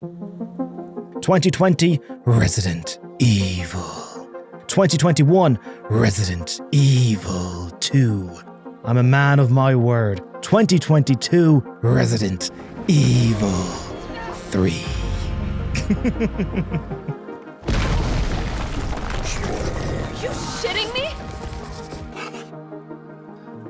2020 Resident Evil. 2021 Resident Evil 2. I'm a man of my word. 2022 Resident Evil 3. You shitting me?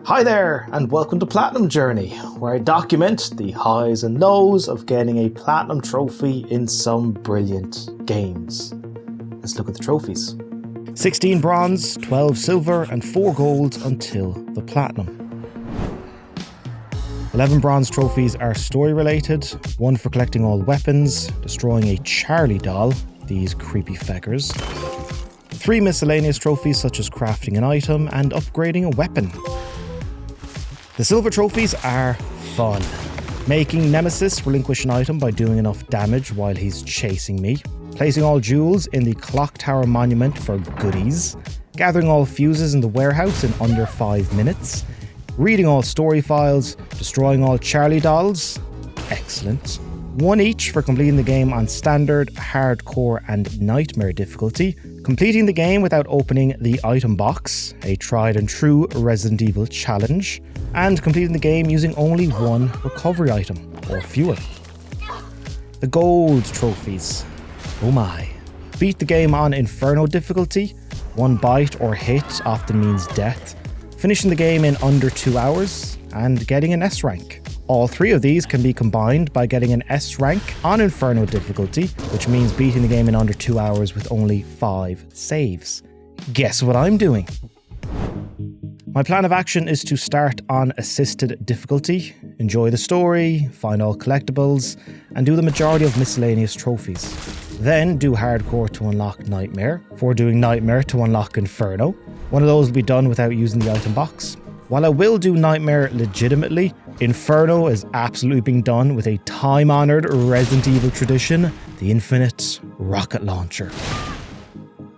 Hi there, and welcome to Platinum Journey, where I document the highs and lows of getting a Platinum trophy in some brilliant games. Let's look at the trophies. 16 bronze, 12 silver, and 4 gold until the Platinum. 11 bronze trophies are story related, 1 for collecting all weapons, destroying a Charlie doll, these creepy feckers. 3 miscellaneous trophies such as crafting an item and upgrading a weapon. The silver trophies are fun. Making Nemesis relinquish an item by doing enough damage while he's chasing me. Placing all jewels in the clock tower monument for goodies. Gathering all fuses in the warehouse in under 5 minutes. Reading all story files. Destroying all Charlie dolls. Excellent. 1 each for completing the game on standard, hardcore and nightmare difficulty. Completing the game without opening the item box, a tried and true Resident Evil challenge. And completing the game using only 1 recovery item, or fewer. The gold trophies. Oh my. Beat the game on Inferno difficulty. 1 bite or hit often means death. Finishing the game in under 2 hours. And getting an S rank. All 3 of these can be combined by getting an S rank on Inferno difficulty, which means beating the game in under 2 hours with only 5 saves. Guess what I'm doing? My plan of action is to start on assisted difficulty, enjoy the story, find all collectibles, and do the majority of miscellaneous trophies. Then do hardcore to unlock Nightmare, before doing Nightmare to unlock Inferno. One of those will be done without using the item box. While I will do Nightmare legitimately, Inferno is absolutely being done with a time-honoured Resident Evil tradition, the infinite rocket launcher.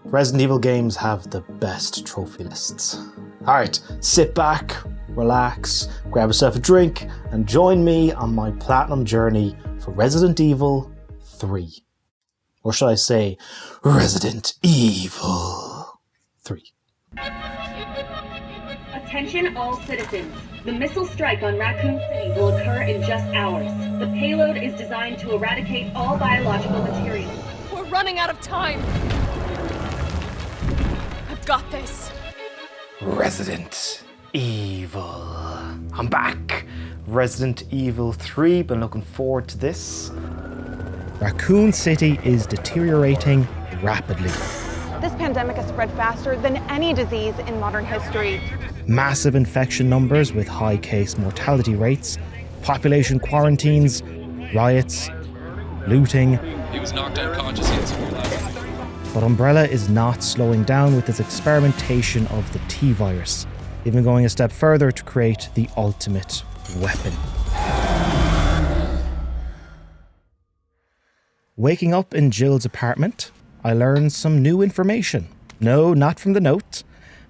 Resident Evil games have the best trophy lists. Alright, sit back, relax, grab yourself a drink, and join me on my Platinum journey for Resident Evil 3. Or should I say, Resident Evil 3. Attention all citizens. The missile strike on Raccoon City will occur in just hours. The payload is designed to eradicate all biological material. We're running out of time. I've got this. Resident Evil. I'm back. Resident Evil 3. Been looking forward to this. Raccoon City is deteriorating rapidly. This pandemic has spread faster than any disease in modern history. Massive infection numbers with high case mortality rates, population quarantines, riots, looting. He was knocked unconscious yesterday. But Umbrella is not slowing down with its experimentation of the T-virus, even going a step further to create the ultimate weapon. Waking up in Jill's apartment, I learned some new information. No, not from the note.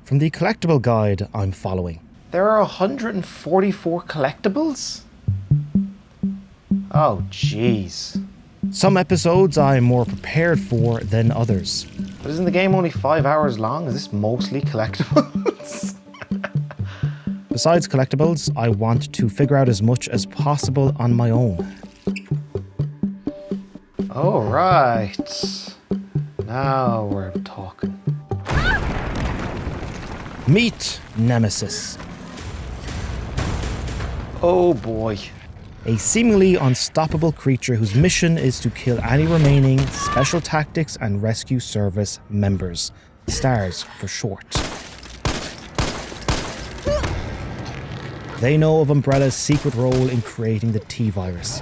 From the collectible guide I'm following. There are 144 collectibles? Oh, jeez. Some episodes I'm more prepared for than others. But isn't the game only 5 hours long? Is this mostly collectibles? Besides collectibles, I want to figure out as much as possible on my own. All right. Now we're talking. Meet Nemesis. Oh boy. A seemingly unstoppable creature whose mission is to kill any remaining Special Tactics and Rescue Service members. STARS for short. They know of Umbrella's secret role in creating the T-virus.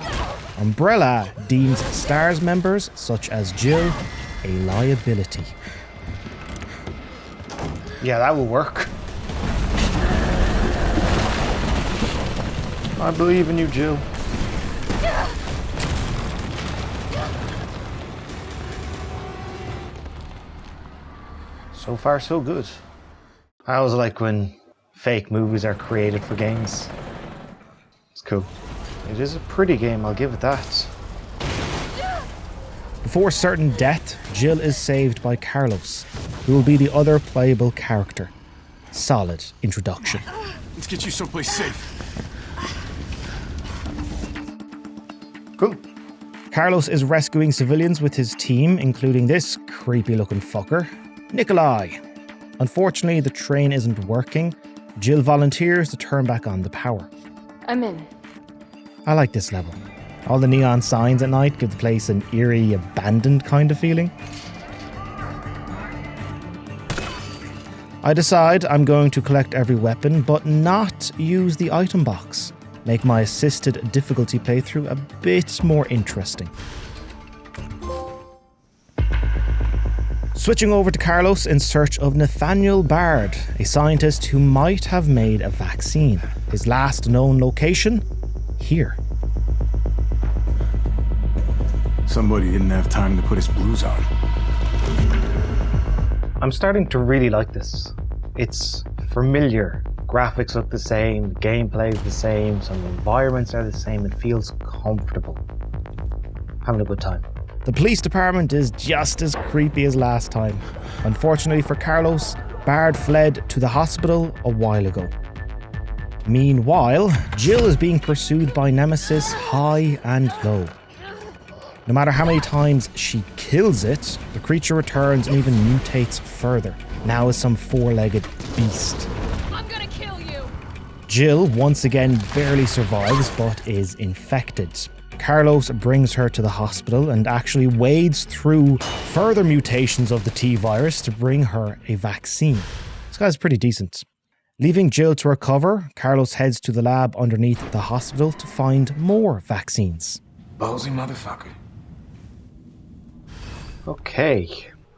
Umbrella deems STARS members, such as Jill, a liability. Yeah, that will work. I believe in you, Jill. So far, so good. I always like when fake movies are created for games. It's cool. It is a pretty game, I'll give it that. Before certain death, Jill is saved by Carlos, who will be the other playable character. Solid introduction. Let's get you someplace safe. Cool. Carlos is rescuing civilians with his team, including this creepy-looking fucker, Nikolai. Unfortunately, the train isn't working. Jill volunteers to turn back on the power. I'm in. I like this level. All the neon signs at night give the place an eerie, abandoned kind of feeling. I decide I'm going to collect every weapon, but not use the item box. Make my assisted difficulty playthrough a bit more interesting. Switching over to Carlos in search of Nathaniel Bard, a scientist who might have made a vaccine. His last known location? Here. Somebody didn't have time to put his blues on. I'm starting to really like this. It's familiar. Graphics look the same, gameplay is the same, some environments are the same, it feels comfortable. Having a good time. The police department is just as creepy as last time. Unfortunately for Carlos, Bard fled to the hospital a while ago. Meanwhile, Jill is being pursued by Nemesis high and low. No matter how many times she kills it, the creature returns and even mutates further, now as some four-legged beast. I'm gonna kill you! Jill once again barely survives but is infected. Carlos brings her to the hospital and actually wades through further mutations of the T-virus to bring her a vaccine. This guy's pretty decent. Leaving Jill to recover, Carlos heads to the lab underneath the hospital to find more vaccines. Ballsy motherfucker. Okay,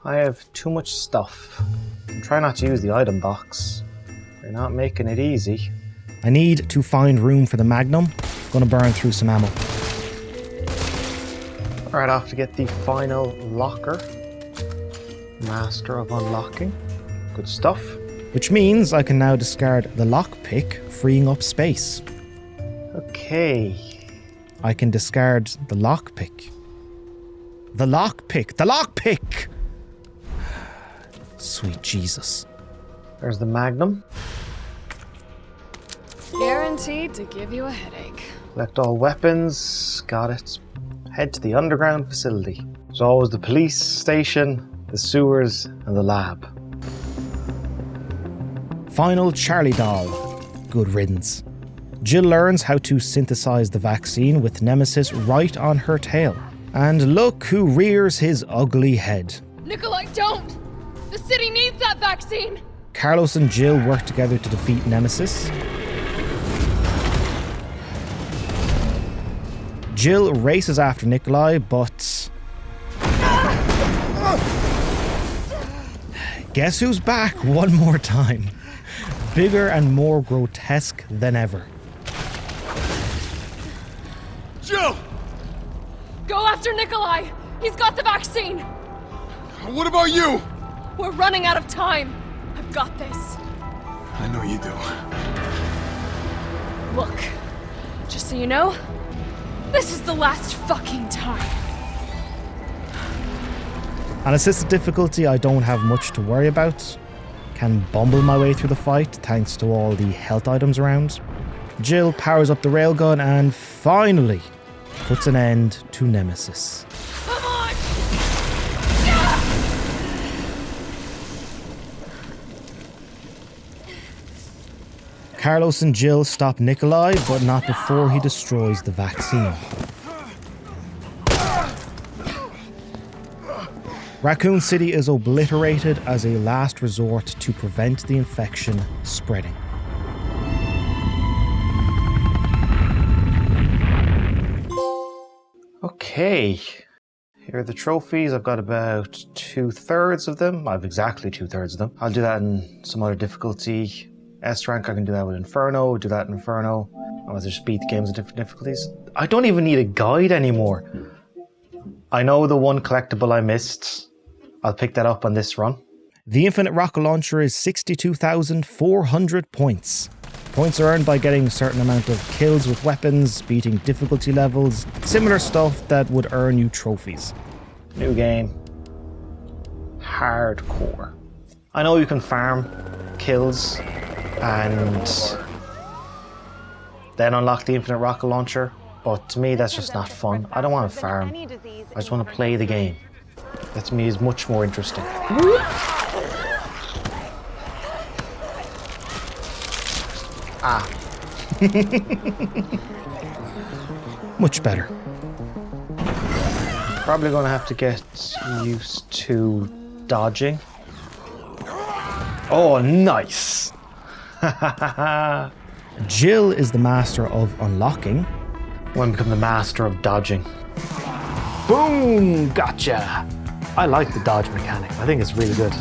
I have too much stuff. Try not to use the item box. You're not making it easy. I need to find room for the Magnum. Gonna burn through some ammo. Alright, off to get the final locker. Master of unlocking. Good stuff. Which means I can now discard the lockpick, freeing up space. Okay. I can discard the lockpick. The lockpick! The lockpick! Sweet Jesus. There's the Magnum. Guaranteed to give you a headache. Collect all weapons. Got it. Head to the underground facility. There's always the police station, the sewers, and the lab. Final Charlie doll. Good riddance. Jill learns how to synthesize the vaccine with Nemesis right on her tail. And look who rears his ugly head. Nikolai, don't! The city needs that vaccine! Carlos and Jill work together to defeat Nemesis. Jill races after Nikolai, but... Guess who's back one more time? Bigger and more grotesque than ever. Jill! Go after Nikolai! He's got the vaccine! What about you? We're running out of time. I've got this. I know you do. Look, just so you know, this is the last fucking time. On assisted difficulty, I don't have much to worry about. Can bumble my way through the fight thanks to all the health items around. Jill powers up the railgun and finally puts an end to Nemesis. Come on! Carlos and Jill stop Nikolai, but not before he destroys the vaccine. Raccoon City is obliterated as a last resort to prevent the infection spreading. Okay, here are the trophies. I've got about 2/3 of them. I have exactly 2/3 of them. I'll do that in some other difficulty. S rank, I can do that with Inferno, do that in Inferno. I want to just beat the games at different difficulties. I don't even need a guide anymore. I know the one collectible I missed. I'll pick that up on this run. The Infinite Rocket Launcher is 62,400 points. Points are earned by getting a certain amount of kills with weapons, beating difficulty levels, similar stuff that would earn you trophies. New game. Hardcore. I know you can farm kills and then unlock the infinite rocket launcher, but to me that's just not fun. I don't want to farm. I just want to play the game. That to me is much more interesting. Ah. Much better. Probably going to have to get used to dodging. Oh, nice! Jill is the master of unlocking. When I become the master of dodging. Boom! Gotcha! I like the dodge mechanic. I think it's really good.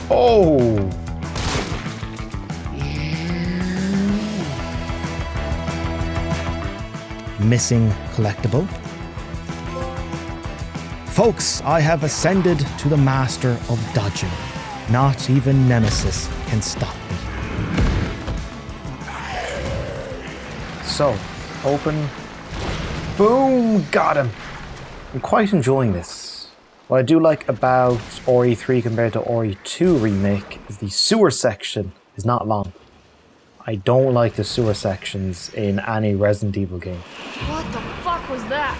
Oh! Missing collectible. Folks, I have ascended to the master of dodging. Not even Nemesis can stop me. So, open. Boom! Got him! I'm quite enjoying this. What I do like about RE3 compared to RE2 remake is the sewer section is not long. I don't like the sewer sections in any Resident Evil game. What the fuck was that?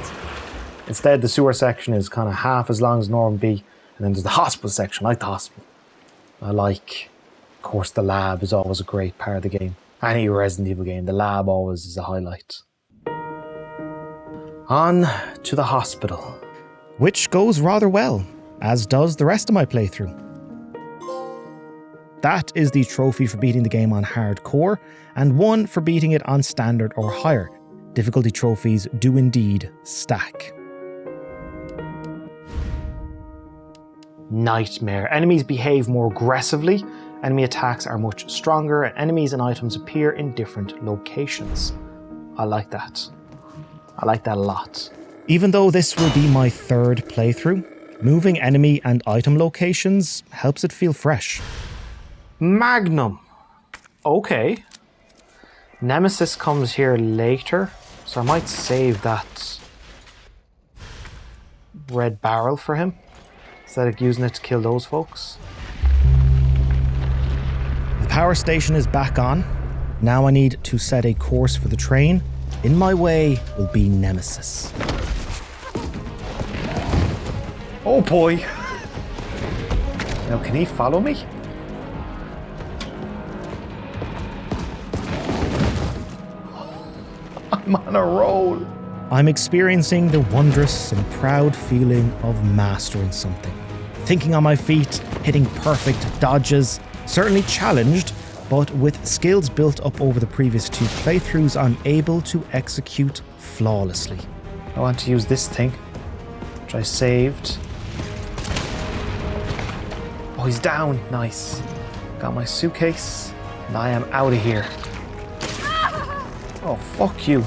Instead, the sewer section is kind of half as long as Norm B, and then there's the hospital section. I like the hospital. I like, of course, the lab is always a great part of the game. Any Resident Evil game, the lab always is a highlight. On to the hospital. Which goes rather well, as does the rest of my playthrough. That is the trophy for beating the game on hardcore, and one for beating it on standard or higher. Difficulty trophies do indeed stack. Nightmare. Enemies behave more aggressively, enemy attacks are much stronger, and enemies and items appear in different locations. I like that. I like that a lot. Even though this will be my third playthrough, moving enemy and item locations helps it feel fresh. Magnum. Okay. Nemesis comes here later, so I might save that red barrel for him instead of using it to kill those folks. The power station is back on. Now I need to set a course for the train. In my way will be Nemesis. Oh boy. Now can he follow me? I'm on a roll. I'm experiencing the wondrous and proud feeling of mastering something. Thinking on my feet, hitting perfect dodges, certainly challenged, but with skills built up over the previous two playthroughs, I'm able to execute flawlessly. I want to use this thing, which I saved. Oh, he's down. Nice. Got my suitcase, and I am out of here. Oh, fuck you.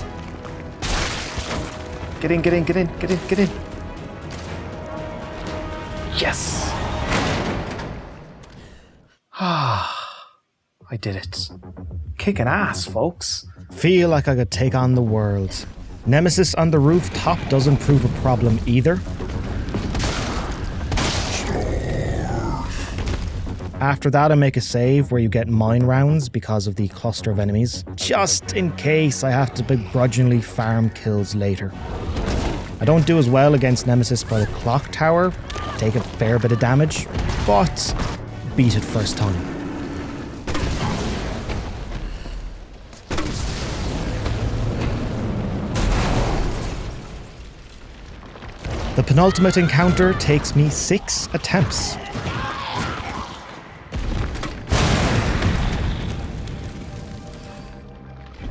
Get in, get in, get in, get in, get in. Yes! Ah, I did it. Kicking ass, folks. Feel like I could take on the world. Nemesis on the rooftop doesn't prove a problem either. After that, I make a save where you get mine rounds because of the cluster of enemies, just in case I have to begrudgingly farm kills later. I don't do as well against Nemesis by the clock tower, take a fair bit of damage, but beat it first time. The penultimate encounter takes me 6 attempts.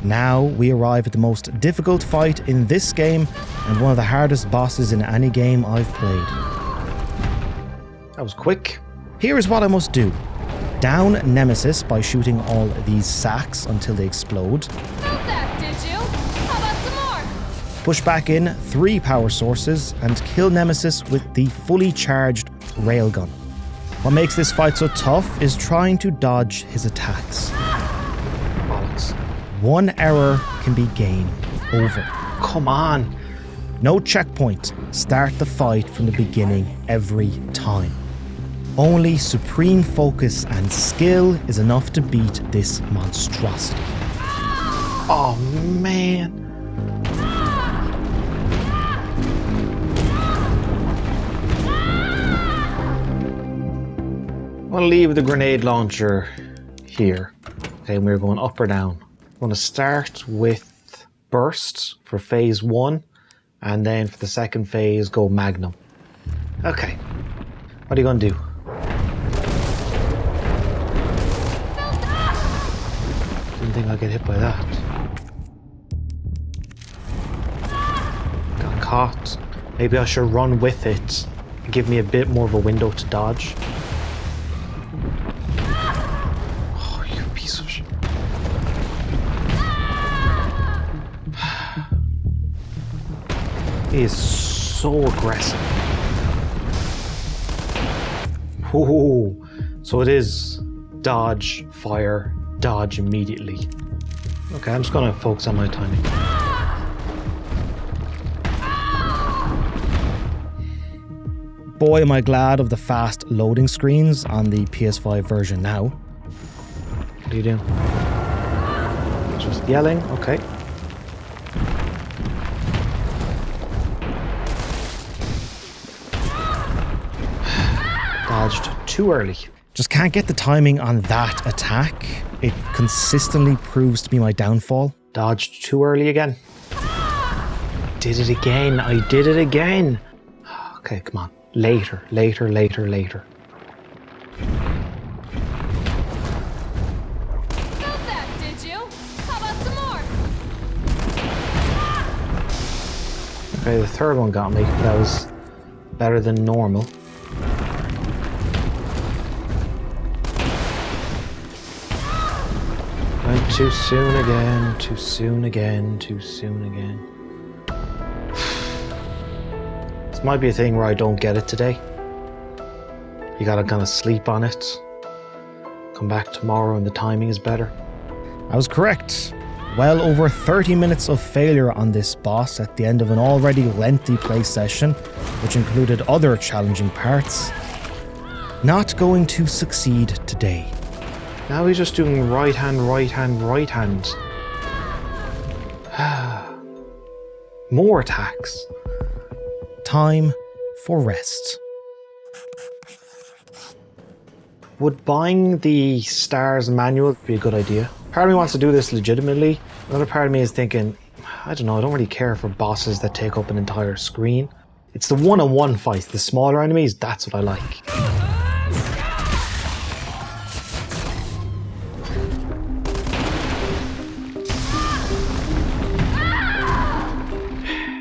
Now we arrive at the most difficult fight in this game and one of the hardest bosses in any game I've played. That was quick. Here is what I must do. Down Nemesis by shooting all these Sachs until they explode. Got that, did you? How about some more? Push back in 3 power sources and kill Nemesis with the fully charged railgun. What makes this fight so tough is trying to dodge his attacks. Bollocks. One error can be game over. Come on. No checkpoint. Start the fight from the beginning every time. Only supreme focus and skill is enough to beat this monstrosity. Oh man. I'm going to leave the grenade launcher here. Okay, and we're going up or down. I'm going to start with burst for phase 1, and then for the second phase, go magnum. Okay, what are you going to do? Didn't think I'd get hit by that. Got caught. Maybe I should run with it. Give me a bit more of a window to dodge. Oh, you piece of shit. He is so aggressive. Oh, so it is dodge, fire, dodge immediately. Okay, I'm just gonna focus on my timing. Boy, am I glad of the fast loading screens on the PS5 version now. What are you doing? Just yelling, okay. Dodged too early. Just can't get the timing on that attack. It consistently proves to be my downfall. Dodged too early again. Did it again. I did it again. Okay, come on. Later, later, later, later. Got that, did you? How about some more? Okay, the third one got me. That was better than normal. Went too soon again, too soon again, too soon again. This might be a thing where I don't get it today. You gotta kind of sleep on it. Come back tomorrow and the timing is better. I was correct. Well over 30 minutes of failure on this boss at the end of an already lengthy play session, which included other challenging parts. Not going to succeed today. Now he's just doing right hand, right hand, right hand. More attacks. Time for rest. Would buying the stars manual be a good idea? Part of me wants to do this legitimately. Another part of me is thinking, I don't know, I don't really care for bosses that take up an entire screen. It's the one-on-one fights, the smaller enemies, that's what I like.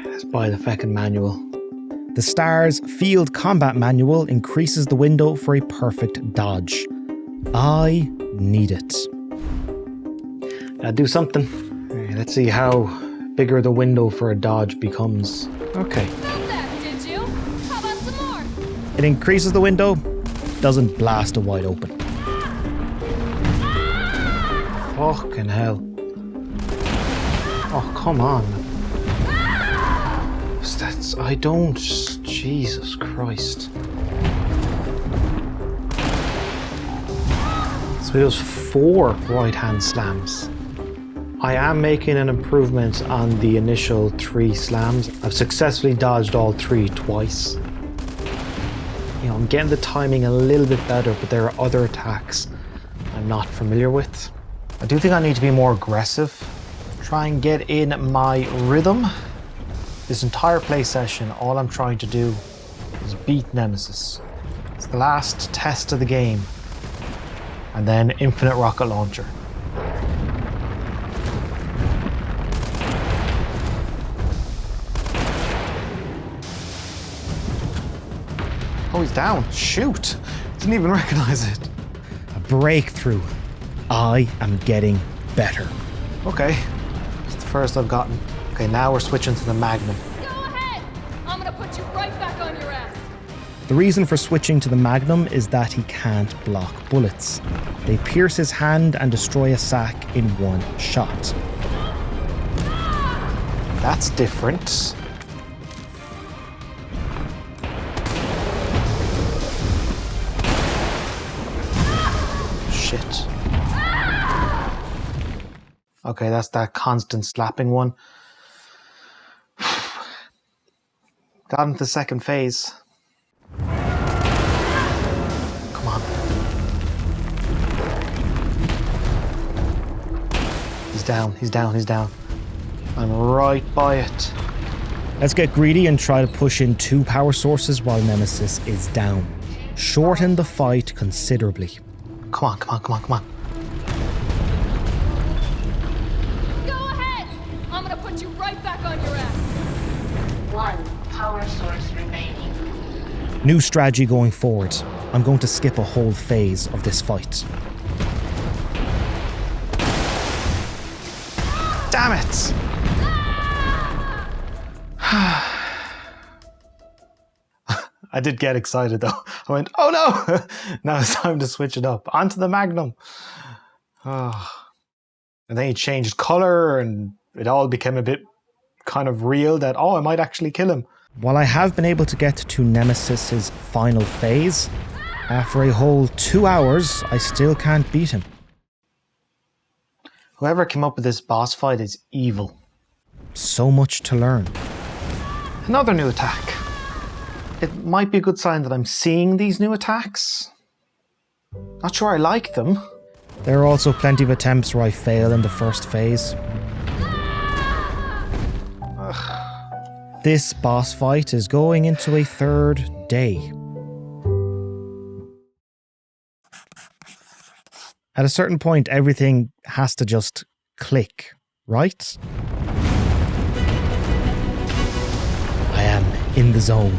Let's buy the feckin' manual. The Stars Field Combat Manual increases the window for a perfect dodge. I need it. Gotta do something. Let's see how bigger the window for a dodge becomes. Okay. Got that, did you? How about some more? It increases the window, doesn't blast it wide open. Fucking hell. Oh, come on. I don't... Jesus Christ. So he does 4 right-hand slams. I am making an improvement on the initial 3 slams. I've successfully dodged all 3 twice. You know, I'm getting the timing a little bit better, but there are other attacks I'm not familiar with. I do think I need to be more aggressive. Try and get in my rhythm. This entire play session, all I'm trying to do is beat Nemesis. It's the last test of the game. And then infinite rocket launcher. Oh, he's down. Shoot! Didn't even recognize it. A breakthrough. I am getting better. Okay, it's the first I've gotten. Okay, now we're switching to the Magnum. Go ahead! I'm gonna put you right back on your ass. The reason for switching to the Magnum is that he can't block bullets. They pierce his hand and destroy a sack in one shot. That's different. Okay, that's that constant slapping one. Got into the second phase. Come on. He's down, he's down, he's down. I'm right by it. Let's get greedy and try to push in 2 power sources while Nemesis is down. Shorten the fight considerably. Come on, come on, come on, come on. Go ahead! I'm gonna put you right back on your ass. 1 power source remaining. New strategy going forward. I'm going to skip a whole phase of this fight. Damn it! I did get excited though. I went, oh no! Now it's time to switch it up. Onto the Magnum. Oh. And then he changed colour and it all became a bit kind of real that, oh, I might actually kill him. While I have been able to get to Nemesis's final phase, after a whole 2 hours, I still can't beat him. Whoever came up with this boss fight is evil. So much to learn. Another new attack. It might be a good sign that I'm seeing these new attacks. Not sure I like them. There are also plenty of attempts where I fail in the first phase. Ugh. This boss fight is going into a 3rd day. At a certain point, everything has to just click, right? I am in the zone.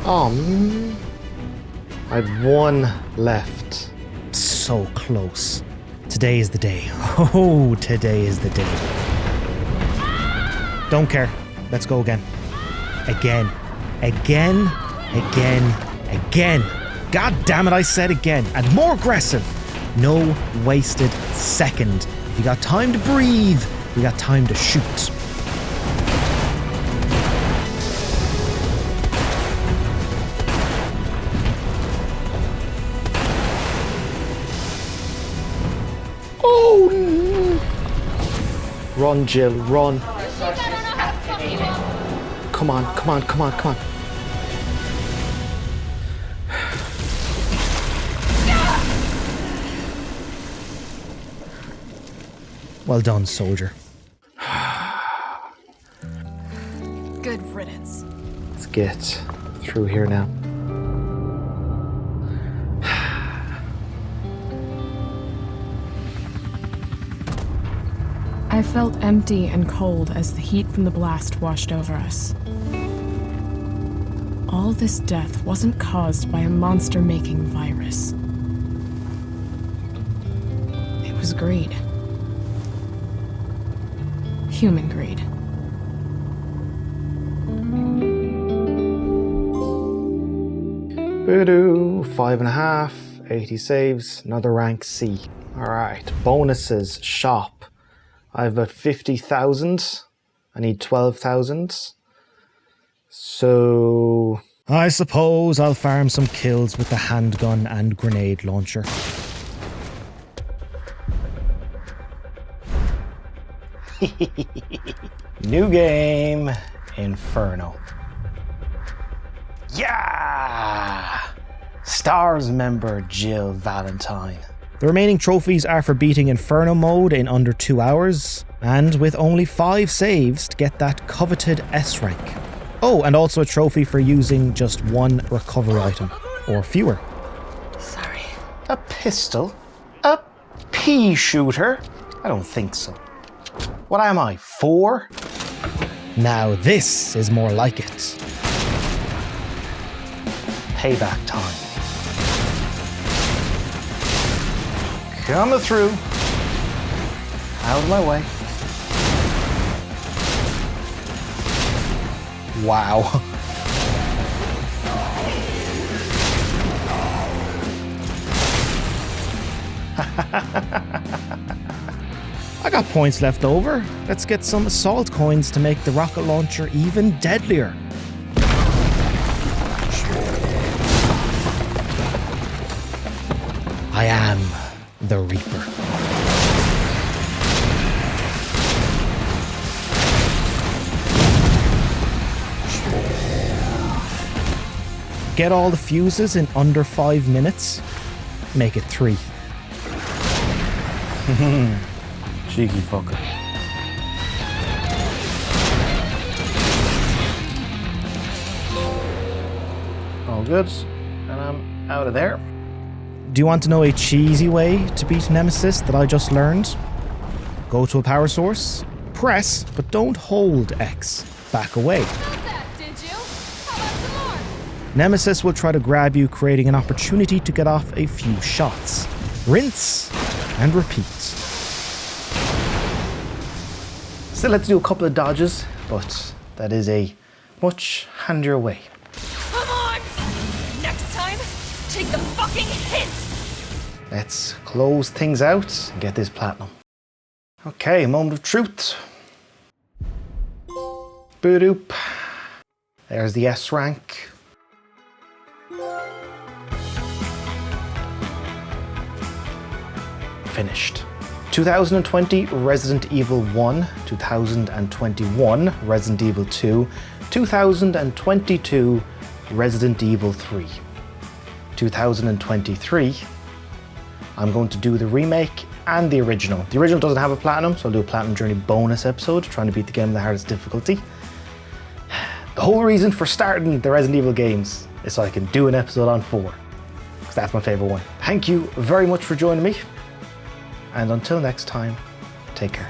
Oh, I had 1 left. So close. Today is the day. Oh, today is the day. Don't care. Let's go again. Again. Again. Again. Again. God damn it, I said again. And more aggressive. No wasted second. If you got time to breathe, you got time to shoot. Oh! Run, Jill, run. Come on, come on, come on, come on. Well done, soldier. Good riddance. Let's get through here now. I felt empty and cold as the heat from the blast washed over us. All this death wasn't caused by a monster-making virus. It was greed. Human greed. Boo-doo, 5.5, 80 saves, another rank C. Alright, bonuses, shop. I have about 50,000. I need 12,000. So I suppose I'll farm some kills with the handgun and grenade launcher. New game, Inferno. Yeah! Stars member Jill Valentine. The remaining trophies are for beating Inferno mode in under 2 hours, and with only 5 saves to get that coveted S rank. Oh, and also a trophy for using just 1 recovery item, or fewer. Sorry. A pistol? A pea shooter? I don't think so. What am I, 4? Now this is more like it. Payback time. Coming through. Out of my way. Wow. I got points left over. Let's get some assault coins to make the rocket launcher even deadlier. the Reaper. Get all the fuses in under 5 minutes. Make it 3. Cheeky fucker. All good. And I'm out of there. Do you want to know a cheesy way to beat Nemesis that I just learned? Go to a power source, press, but don't hold X. Back away. Not that, did you? How about some more? Nemesis will try to grab you, creating an opportunity to get off a few shots. Rinse and repeat. Still had to do a couple of dodges, but that is a much handier way. Come on! Next time, take the fucking hint! Let's close things out and get this platinum. Okay, moment of truth. Boop. There's the S rank. Finished. 2020 Resident Evil 1, 2021 Resident Evil 2, 2022 Resident Evil 3. 2023, I'm going to do the remake and the original. The original doesn't have a platinum, so I'll do a Platinum Journey bonus episode, trying to beat the game in the hardest difficulty. The whole reason for starting the Resident Evil games is so I can do an episode on 4, because that's my favorite one. Thank you very much for joining me, and until next time, take care.